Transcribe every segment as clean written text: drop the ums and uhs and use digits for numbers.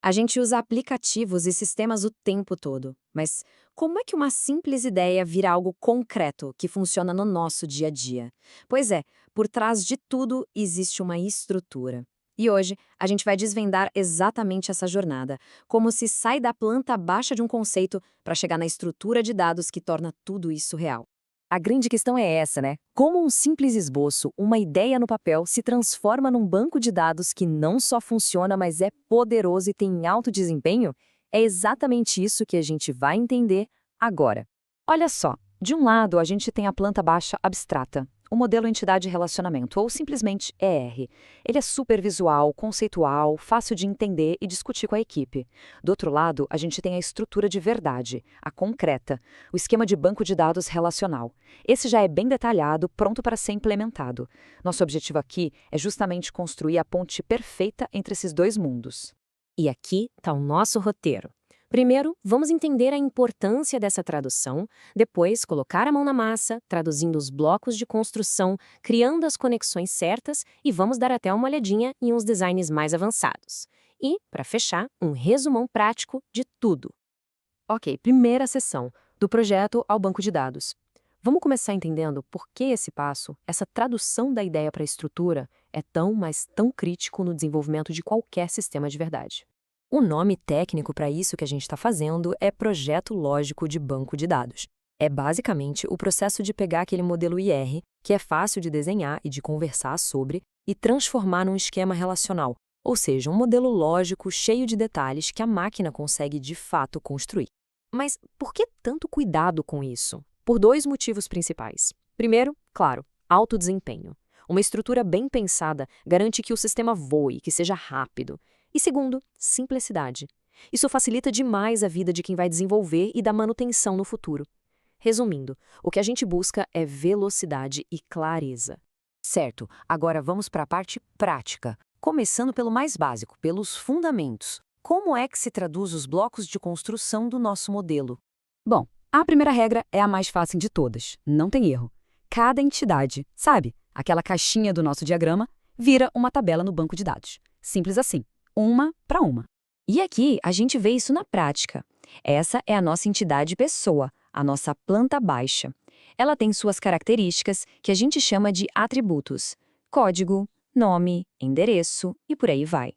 A gente usa aplicativos e sistemas o tempo todo, mas como é que uma simples ideia vira algo concreto que funciona no nosso dia a dia? Pois é, por trás de tudo existe uma estrutura. E hoje a gente vai desvendar exatamente essa jornada, como se sai da planta baixa de um conceito para chegar na estrutura de dados que torna tudo isso real. A grande questão é essa, né? Como um simples esboço, uma ideia no papel, se transforma num banco de dados que não só funciona, mas é poderoso e tem alto desempenho? É exatamente isso que a gente vai entender agora. Olha só, de um lado a gente tem a planta baixa abstrata, o modelo entidade-relacionamento, ou simplesmente ER. Ele é super visual, conceitual, fácil de entender e discutir com a equipe. Do outro lado, a gente tem a estrutura de verdade, a concreta, o esquema de banco de dados relacional. Esse já é bem detalhado, pronto para ser implementado. Nosso objetivo aqui é justamente construir a ponte perfeita entre esses dois mundos. E aqui está o nosso roteiro. Primeiro, vamos entender a importância dessa tradução, depois, colocar a mão na massa, traduzindo os blocos de construção, criando as conexões certas e vamos dar até uma olhadinha em uns designs mais avançados. E, para fechar, um resumão prático de tudo. Ok, primeira sessão, do projeto ao banco de dados. Vamos começar entendendo por que esse passo, essa tradução da ideia para a estrutura, é tão, mas tão crítico no desenvolvimento de qualquer sistema de verdade. O nome técnico para isso que a gente está fazendo é Projeto Lógico de Banco de Dados. É basicamente o processo de pegar aquele modelo IR, que é fácil de desenhar e de conversar sobre, e transformar num esquema relacional, ou seja, um modelo lógico cheio de detalhes que a máquina consegue de fato construir. Mas por que tanto cuidado com isso? Por dois motivos principais. Primeiro, claro, alto desempenho. Uma estrutura bem pensada garante que o sistema voe, que seja rápido. E segundo, simplicidade. Isso facilita demais a vida de quem vai desenvolver e dar manutenção no futuro. Resumindo, o que a gente busca é velocidade e clareza. Certo, agora vamos para a parte prática. Começando pelo mais básico, pelos fundamentos. Como é que se traduz os blocos de construção do nosso modelo? Bom, a primeira regra é a mais fácil de todas, não tem erro. Cada entidade, sabe, aquela caixinha do nosso diagrama, vira uma tabela no banco de dados. Simples assim, uma para uma. E aqui a gente vê isso na prática. Essa é a nossa entidade pessoa, a nossa planta baixa. Ela tem suas características que a gente chama de atributos: código, nome, endereço e por aí vai.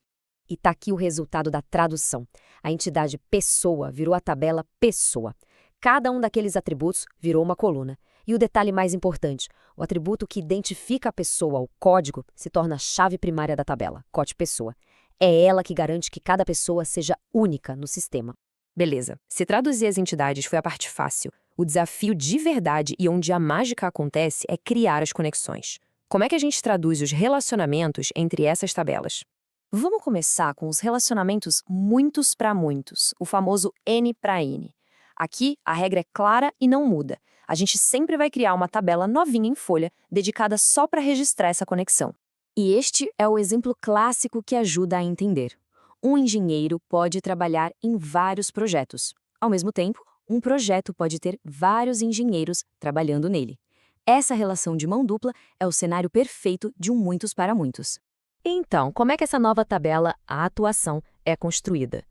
E tá aqui o resultado da tradução. A entidade pessoa virou a tabela pessoa. Cada um daqueles atributos virou uma coluna. E o detalhe mais importante, o atributo que identifica a pessoa, o código, se torna a chave primária da tabela, código pessoa. É ela que garante que cada pessoa seja única no sistema. Beleza, se traduzir as entidades foi a parte fácil. O desafio de verdade e onde a mágica acontece é criar as conexões. Como é que a gente traduz os relacionamentos entre essas tabelas? Vamos começar com os relacionamentos muitos para muitos, o famoso N para N. Aqui, a regra é clara e não muda. A gente sempre vai criar uma tabela novinha em folha, dedicada só para registrar essa conexão. E este é o exemplo clássico que ajuda a entender. Um engenheiro pode trabalhar em vários projetos. Ao mesmo tempo, um projeto pode ter vários engenheiros trabalhando nele. Essa relação de mão dupla é o cenário perfeito de um muitos para muitos. Então, como é que essa nova tabela, a atuação, é construída?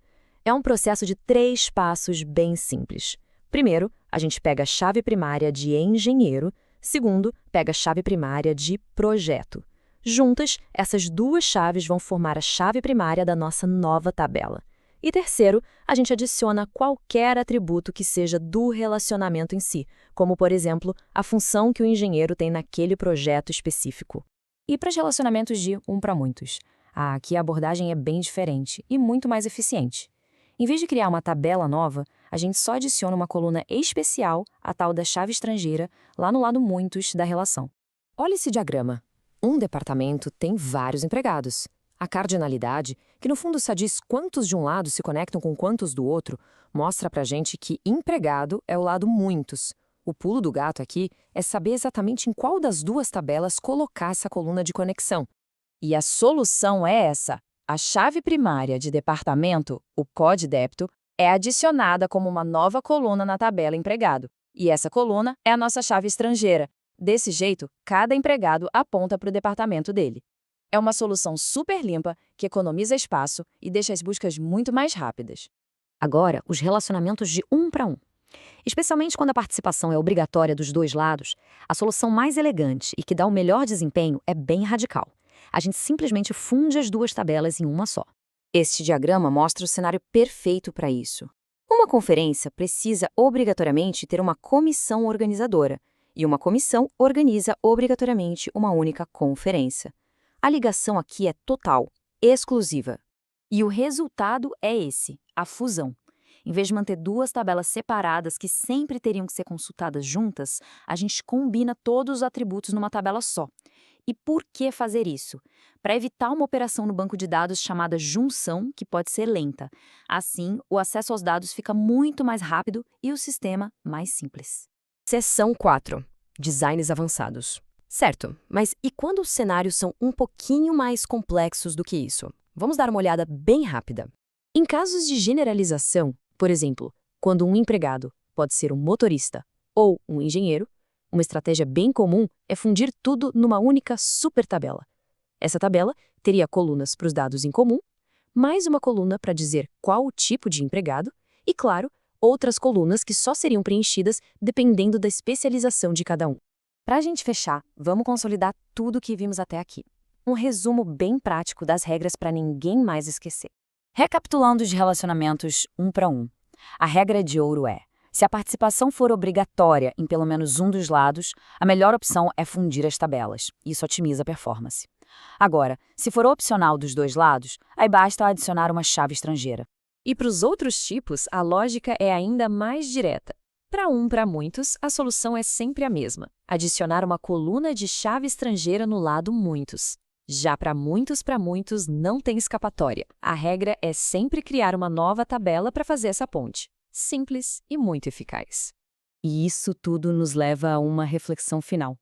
É um processo de 3 passos bem simples. Primeiro, a gente pega a chave primária de engenheiro. Segundo, pega a chave primária de projeto. Juntas, essas duas chaves vão formar a chave primária da nossa nova tabela. E terceiro, a gente adiciona qualquer atributo que seja do relacionamento em si, como, por exemplo, a função que o engenheiro tem naquele projeto específico. E para os relacionamentos de um para muitos? Aqui a abordagem é bem diferente e muito mais eficiente. Em vez de criar uma tabela nova, a gente só adiciona uma coluna especial, a tal da chave estrangeira, lá no lado muitos da relação. Olha esse diagrama. Um departamento tem vários empregados. A cardinalidade, que no fundo só diz quantos de um lado se conectam com quantos do outro, mostra pra gente que empregado é o lado muitos. O pulo do gato aqui é saber exatamente em qual das duas tabelas colocar essa coluna de conexão. E a solução é essa. A chave primária de departamento, o COD-débito, é adicionada como uma nova coluna na tabela empregado. E essa coluna é a nossa chave estrangeira. Desse jeito, cada empregado aponta para o departamento dele. É uma solução super limpa, que economiza espaço e deixa as buscas muito mais rápidas. Agora, os relacionamentos de um para um. Especialmente quando a participação é obrigatória dos dois lados, a solução mais elegante e que dá o melhor desempenho é bem radical. A gente simplesmente funde as duas tabelas em uma só. Este diagrama mostra o cenário perfeito para isso. Uma conferência precisa obrigatoriamente ter uma comissão organizadora, e uma comissão organiza obrigatoriamente uma única conferência. A ligação aqui é total, exclusiva. E o resultado é esse, a fusão. Em vez de manter duas tabelas separadas que sempre teriam que ser consultadas juntas, a gente combina todos os atributos numa tabela só. E por que fazer isso? Para evitar uma operação no banco de dados chamada junção, que pode ser lenta. Assim, o acesso aos dados fica muito mais rápido e o sistema mais simples. Seção 4. Designs avançados. Certo, mas e quando os cenários são um pouquinho mais complexos do que isso? Vamos dar uma olhada bem rápida. Em casos de generalização, por exemplo, quando um empregado pode ser um motorista ou um engenheiro, uma estratégia bem comum é fundir tudo numa única super tabela. Essa tabela teria colunas para os dados em comum, mais uma coluna para dizer qual o tipo de empregado e, claro, outras colunas que só seriam preenchidas dependendo da especialização de cada um. Para a gente fechar, vamos consolidar tudo o que vimos até aqui. Um resumo bem prático das regras para ninguém mais esquecer. Recapitulando os relacionamentos um para um. A regra de ouro é: se a participação for obrigatória em pelo menos um dos lados, a melhor opção é fundir as tabelas. Isso otimiza a performance. Agora, se for opcional dos dois lados, aí basta adicionar uma chave estrangeira. E para os outros tipos, a lógica é ainda mais direta. Para muitos, a solução é sempre a mesma: adicionar uma coluna de chave estrangeira no lado muitos. Já para muitos, não tem escapatória. A regra é sempre criar uma nova tabela para fazer essa ponte. Simples e muito eficaz. E isso tudo nos leva a uma reflexão final.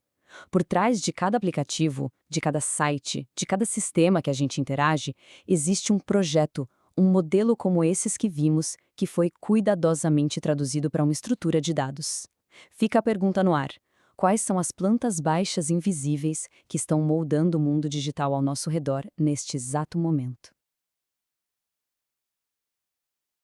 Por trás de cada aplicativo, de cada site, de cada sistema que a gente interage, existe um projeto, um modelo como esses que vimos, que foi cuidadosamente traduzido para uma estrutura de dados. Fica a pergunta no ar: quais são as plantas baixas invisíveis que estão moldando o mundo digital ao nosso redor neste exato momento?